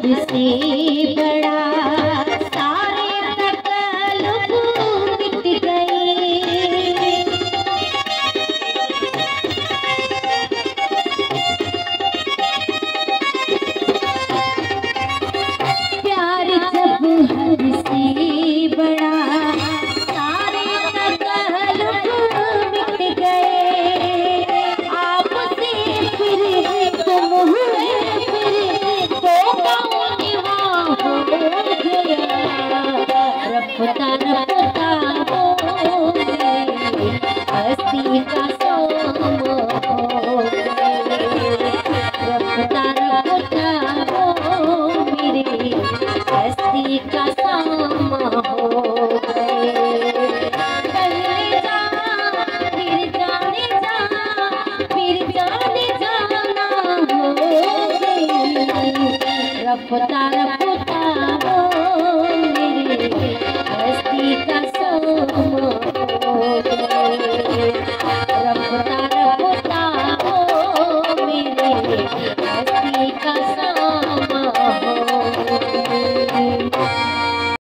से बड़ा सारे तकल्लुफ़ मिट गए। प्यार जब हद से बड़ा सारे तकल्लुफ़ मिट गए। आपसे फिर तुम हुए फिर तो रफ्ता रफ्ता हो गए, हस्ती का सोम हो गए। रफ्ता रफ्ता हो मेरे हस्ती का सोम हो गए। चले जा फिर जाने जा फिर जाने जाना हो गई। रफ्ता रफ्ता हो मेरे हस्ती का सोम हो गए। रफ्ता